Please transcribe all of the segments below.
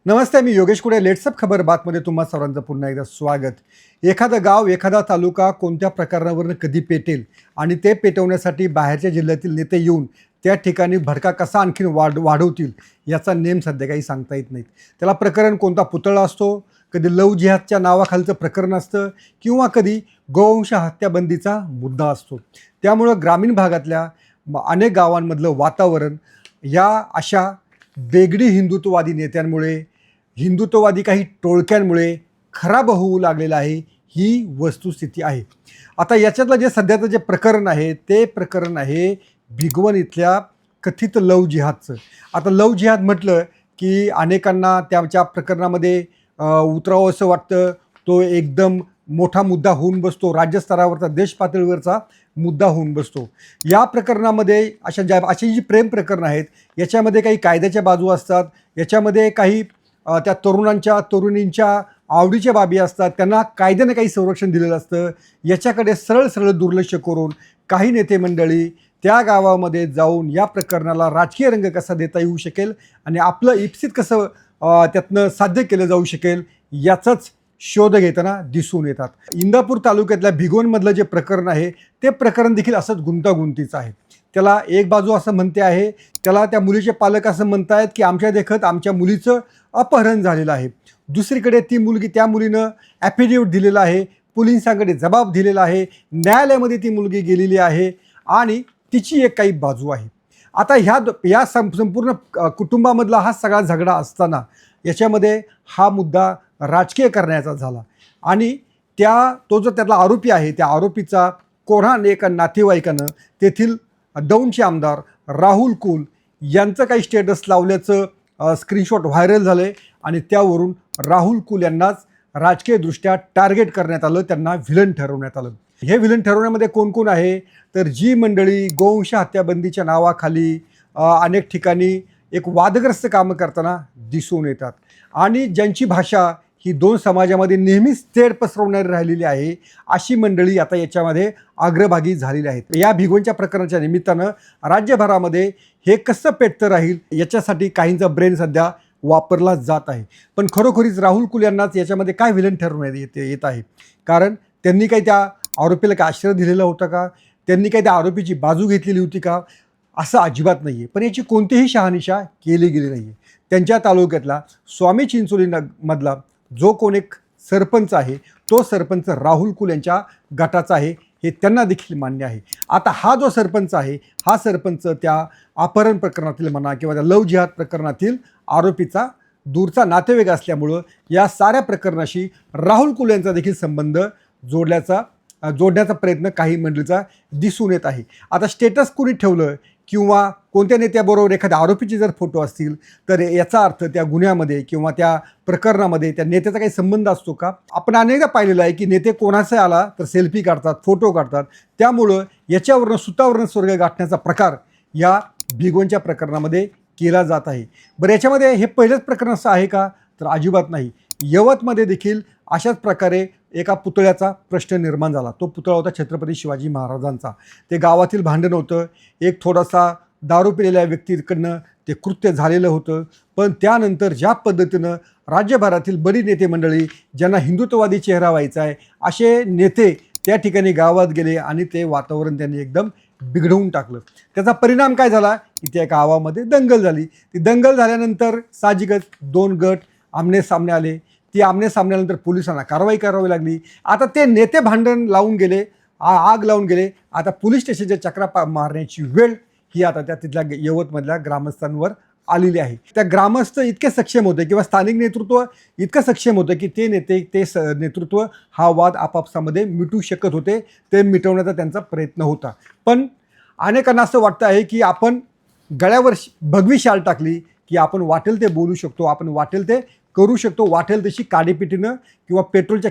नमस्ते, मी योगेश कुडे. लेट्सअप खबर बातमध्ये तुम्हा सर्वांचं पुन्हा एकदा स्वागत. एखादं गाव, एखादा तालुका कोणत्या प्रकरणावरून कधी पेटेल आणि ते पेटवण्यासाठी बाहेरच्या जिल्ह्यातील नेते येऊन त्या ठिकाणी भडका कसा आणखीन वाढवतील याचा नेम सध्या काही सांगता येत नाहीत. त्याला प्रकरण कोणता पुतळा असतो, कधी लव जिहादच्या नावाखालचं प्रकरण असतं किंवा कधी गोवंश हत्याबंदीचा मुद्दा असतो. त्यामुळं ग्रामीण भागातल्या अनेक गावांमधलं वातावरण या अशा वेगळी हिंदुत्ववादी नेत्यांमुळे, हिंदुत्ववादी काही टोळक्यांमुळे खराब होऊ लागलेलं आहे. ही वस्तुस्थिती आहे. आता याच्यातलं जे सध्याचं जे प्रकरण आहे ते प्रकरण आहे भिगवण इथल्या कथित लव जिहादचं. आता लव जिहाद म्हटलं की अनेकांना त्याच्या प्रकरणामध्ये उतरावं असं वाटतं. तो एकदम मोठा मुद्दा होऊन बसतो, राज्यस्तरावरचा, देश पातळीवरचा मुद्दा होऊन बसतो. या प्रकरणामध्ये अशी जी प्रेम प्रकरणं आहेत याच्यामध्ये काही कायद्याच्या बाजू असतात, याच्यामध्ये काही त्या तरुणींच्या आवडीच्या बाबी असतात, त्यांना कायद्याने काही संरक्षण दिलेलं असतं. याच्याकडे सरळ सरळ दुर्लक्ष करून काही नेते मंडळी त्या गावामध्ये जाऊन या प्रकरणाला राजकीय रंग कसा देता येऊ शकेल आणि आपलं इप्सित कसं त्यातनं साध्य केलं जाऊ शकेल याचाच शोध घेताना दिसून येतात. इंदापूर तालुक्यातल्या भिगवणमधलं जे प्रकरण आहे ते प्रकरण देखील असंच गुंतागुंतीचं आहे. त्याला एक बाजू असं म्हणते आहे, त्याला त्या मुलीचे पालक असं म्हणतायत की आमच्या देखत आमच्या मुलीचं अपहरण झालेलं आहे. दुसरीकडे त्या मुलीनं ॲफिडेव्हिट दिलेलं आहे, पोलिसांकडे जबाब दिलेला आहे, न्यायालयामध्ये ती मुलगी गेलेली आहे आणि तिची एक काही बाजू आहे. आता या संपूर्ण कुटुंबामधला हा सगळा झगडा असताना याच्यामध्ये हा मुद्दा राजकीय करण्याचा झाला आणि तो जो त्यातला आरोपी आहे त्या आरोपीचा कोऱ्हाण एका नातेवाईकानं तेथील दौंडचे आमदार राहुल कुल यांचं काही स्टेटस लावल्याचं स्क्रीनशॉट व्हायरल झालं आहे आणि त्यावरून राहुल कुल यांनाच राजकीयदृष्ट्या टार्गेट करण्यात आलं, त्यांना व्हिलन ठरवण्यात आलं. हे व्हिलन ठरवण्यामध्ये कोण कोण आहे तर जी मंडळी गोवंश हत्याबंदीच्या नावाखाली अनेक ठिकाणी एक वादग्रस्त कामं करताना दिसून येतात आणि ज्यांची भाषा ही दोन समाजामध्ये नेहमीच तेढ पसरवणारी राहिलेली आहे, अशी मंडळी आता याच्यामध्ये अग्रभागी झालेली आहेत. या भिगवणच्या प्रकरणाच्या निमित्तानं राज्यभरामध्ये हे कसं पेटतं राहील याच्यासाठी काहींचा ब्रेन सध्या वापरला जात आहे. पण खरोखरीच राहुल कुल यांनाच याच्यामध्ये काय व्हिलन ठरवण्यात येत आहे, कारण त्यांनी काही त्या आरोपीला काय आश्रय दिलेला होता का, त्यांनी काही त्या आरोपीची बाजू घेतलेली होती का, असं अजिबात नाही आहे. पण याची कोणतीही शहानिशा केली गेली नाही आहे. त्यांच्या तालुक्यातला स्वामी चिंचोली मधला जो कोण एक सरपंच आहे तो सरपंच राहुल कुल यांच्या गटाचा आहे हे त्यांना देखील मान्य आहे. आता हा जो सरपंच आहे हा सरपंच त्या अपहरण प्रकरणातील म्हणा किंवा त्या लव जिहाद प्रकरणातील आरोपीचा दूरचा नातेवाईक असल्यामुळं या साऱ्या प्रकरणाशी राहुल कुल यांचा देखील संबंध जोडण्याचा प्रयत्न काही मंडळीचा दिसून येत आहे. आता स्टेटस कोणी ठेवलं किंवा कोणत्या नेत्याबरोबर एखाद्या आरोपीचे जर फोटो असतील तर याचा अर्थ त्या गुन्ह्यामध्ये किंवा त्या प्रकरणामध्ये त्या नेत्याचा काही संबंध असतो का? आपण अनेकदा पाहिलेलं आहे की नेते कोणाचा आला तर सेल्फी काढतात, फोटो काढतात. त्यामुळं याच्यावरनं सुतावरनं स्वर्ग गाठण्याचा प्रकार या भिगवणच्या प्रकरणामध्ये केला जात आहे. बरं, याच्यामध्ये हे पहिलंच प्रकरण असं आहे का तर अजिबात नाही. यवतमध्ये देखील अशाच प्रकारे एका पुतळ्याचा प्रश्न निर्माण झाला. तो पुतळा होता छत्रपती शिवाजी महाराजांचा. ते गावातील भांडण होतं, एक थोडासा दारू पिलेल्या व्यक्तीकडनं ते कृत्य झालेलं होतं. पण त्यानंतर ज्या पद्धतीनं राज्यभरातील बरी नेते मंडळी ज्यांना हिंदुत्ववादी चेहरा व्हायचा आहे असे नेते त्या ठिकाणी गावात गेले आणि ते वातावरण त्यांनी एकदम बिघडवून टाकलं. त्याचा परिणाम काय झाला की त्या गावामध्ये दंगल झाली. ती दंगल झाल्यानंतर साहजिकच दोन गट आमने-सामने आले. ती आमने-सामने आल्यानंतर पोलिसांना कारवाई करावी लागली. आता ते नेते भांडण लावून गेले, आग लावून गेले. आता पोलीस स्टेशनच्या चक्रा मारण्याची वेळ ही आता तिथल्या यवतमधल्या ग्रामस्थांवर आलेली आहे. त्या ग्रामस्थ इतके सक्षम होते किंवा स्थानिक नेतृत्व इतकं सक्षम होतं की ते नेतृत्व हा वाद आपापसामध्ये मिटू शकत होते. ते मिटवण्याचा त्यांचा प्रयत्न होता. पण अनेकांना असं वाटतं आहे की आपण गळ्यावर भगवी शाल टाकली की आपण वाटेल ते बोलू शकतो, आपण वाटेल ते करू शकतो, वाटेल तशी काडीपिटीनं किंवा पेट्रोलच्या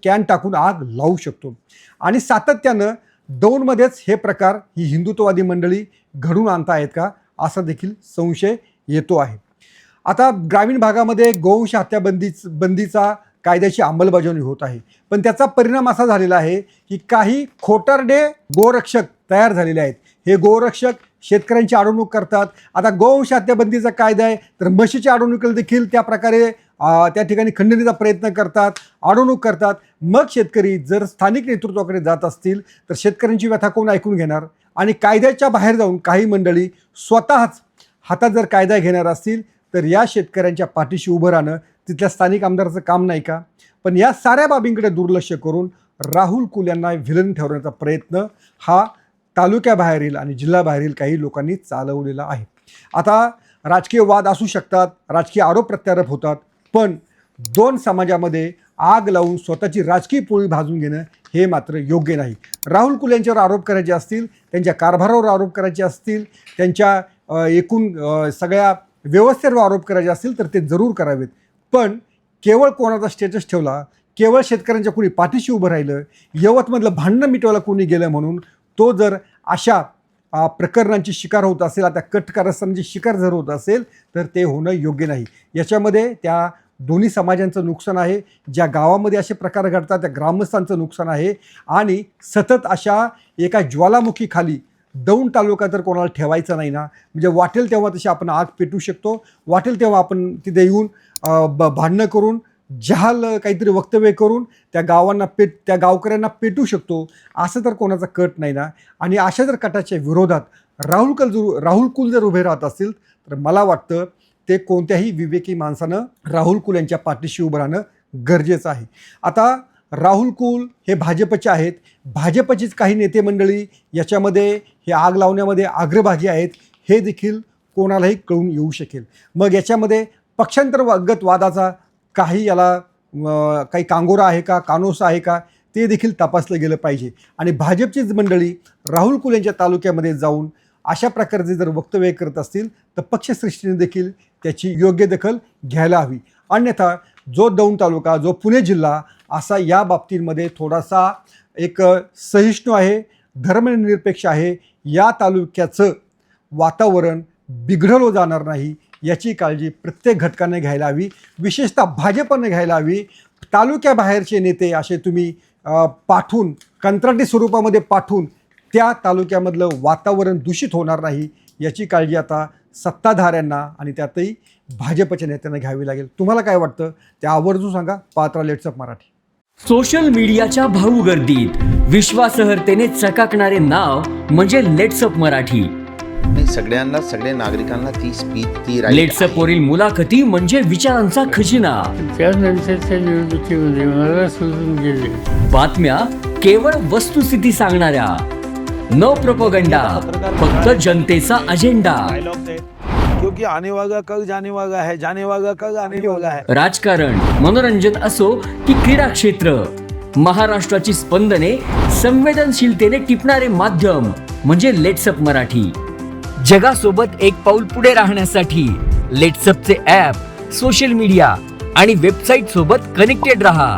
कॅन टाकून आग लावू शकतो. आणि सातत्यानं दौंडमध्येच हे प्रकार ही हिंदुत्ववादी मंडळी घडून आणता आहेत का असा देखील संशय येतो आहे. आता ग्रामीण भागामध्ये गोवंश हत्याबंदीचा कायद्याची अंमलबजावणी होत आहे. पण त्याचा परिणाम असा झालेला आहे की काही खोटारडे गोरक्षक तयार झालेले आहेत. हे गोरक्षक शेतकऱ्यांची अडवणूक करतात. आता गोवंश हत्याबंदीचा कायदा आहे, तर म्हशीच्या अडवणुकीला देखील त्या प्रकारे त्या ठिकाणी खंडणीचा प्रयत्न करतात, अडवणूक करतात. मग शेतकरी जर स्थानिक नेतृत्वाकडे जात असतील तर शेतकऱ्यांची व्यथा कोण ऐकून घेणार? आणि कायद्याच्या बाहेर जाऊन काही मंडळी स्वतःच हातात जर कायदा घेणार असतील तर या शेतकऱ्यांच्या पाठीशी उभं राहणं तिथल्या स्थानिक आमदाराचं काम नाही का? पण या साऱ्या बाबींकडे दुर्लक्ष करून राहुल कुल यांना व्हिलन ठरवण्याचा प्रयत्न हा तालुक्याबाहेरील आणि जिल्ह्याबाहेरील काही लोकांनी चालवलेला आहे. आता राजकीय वाद असू शकतात, राजकीय आरोप प्रत्यारोप होतात, पण दोन समाजामध्ये आग लावून स्वतःची राजकीय पोळी भाजून घेणं हे मात्र योग्य नाही. राहुल कुल यांच्यावर आरोप करायचे असतील, त्यांच्या कारभारावर आरोप करायचे असतील, त्यांच्या एकूण सगळ्या व्यवस्थेवर आरोप करायचे असतील तर ते जरूर करावेत. पण केवळ कोणाचा स्टेटस ठेवला, केवळ शेतकऱ्यांच्या कोणी पाठीशी उभं राहिलं, यवतमधलं भांडणं मिटवायला कोणी गेलं म्हणून तो जर अशा प्रकरणांची शिकार होत असेल, आता कट कारस्थानाची शिकार जर होत असेल तर ते होणं योग्य नाही. याच्यामध्ये त्या दोन्ही समाजांचं नुकसान आहे, ज्या गावामध्ये असे प्रकार घडतात त्या ग्रामस्थांचं नुकसान आहे. आणि सतत अशा एका ज्वालामुखीखाली दौंड तालुका तर कोणाला ठेवायचा नाही ना. म्हणजे वाटेल तेव्हा तशी आपण आग पेटू शकतो, वाटेल तेव्हा आपण तिथे येऊन भांडणं करून जहाल काहीतरी वक्तव्य करून त्या गावकऱ्यांना पेटू शकतो. असं तर कोणाचा कट नाही ना. आणि अशा जर कटाच्या विरोधात राहुल कुल जर उभे राहत असतील तर मला वाटतं ते कोणत्याही विवेकी माणसानं राहुल कुल यांच्या पाठीशी उभं राहणं गरजेचं आहे. आता राहुल कुल हे भाजपचे आहेत, भाजपचीच काही नेते मंडळी याच्यामध्ये हे आग लावण्यामध्ये अग्रभागी आहेत हे देखील कोणालाही कळून येऊ शकेल. मग याच्यामध्ये पक्षांतर्गत वादाचा काही कांगोरा आहे का, कानोसा आहे का, ते देखील तपासलं गेलं पाहिजे. आणि भाजपचीच मंडळी राहुल कुल यांच्या तालुक्यामध्ये जाऊन अशा प्रकारचे जर वक्तव्य करत असतील तर पक्षश्रेष्ठीने देखील त्याची योग्य दखल घ्यायला हवी. अन्यथा जो दौंड तालुका, जो पुणे जिल्हा असा या बाबतींमध्ये थोडासा एक सहिष्णू आहे, धर्मनिरपेक्ष आहे, या तालुक्याचं वातावरण बिघडवलं जाणार नाही याची काळजी प्रत्येक घटकाने घ्यायला हवी, विशेषतः भाजपने घ्यायला हवी. तालुक्याबाहेरचे नेते असे तुम्ही पाठवून, कंत्राटी स्वरूपामध्ये पाठवून त्या तालुक्यामधलं वातावरण दूषित होणार नाही याची काळजी आता सत्ताधाऱ्यांना आणि त्यातही भाजपच्या नेत्यांना घ्यावी लागेल. तुम्हाला काय वाटतं ते आवर्जून सांगा. पात्रा लेट्सअप मराठी. सोशल मीडियाच्या भाऊ गर्दीत विश्वासार्हतेने चकाकणारे नाव म्हणजे लेट्सअप मराठी. सगळ्यांना, सगळ्या नागरिकांना ती स्पीच, ती लेट्सअप वरील मुलाखती म्हणजे विचारांचा खजिना. त्यानंतरच्या निवडणुकीमध्ये मला सोडून गेले. बातम्या केवळ वस्तुस्थिती सांगणाऱ्या, न प्रोपगंडा, फक्त जनतेचा अजेंडा. क्योंकि आने वाला कल जाने वाला है, जाने वाला कल आने वाला है. राजकारण, मनोरंजन असो की क्रीडा क्षेत्र, महाराष्ट्राची स्पंदने संवेदनशीलतेने टिपणारे माध्यम म्हणजे लेट्सअप मराठी. जगासोबत एक पाऊल पुढे राहण्यासाठी लेट्सअपचे ॲप, सोशल मीडिया आणि वेबसाईट सोबत कनेक्टेड रहा.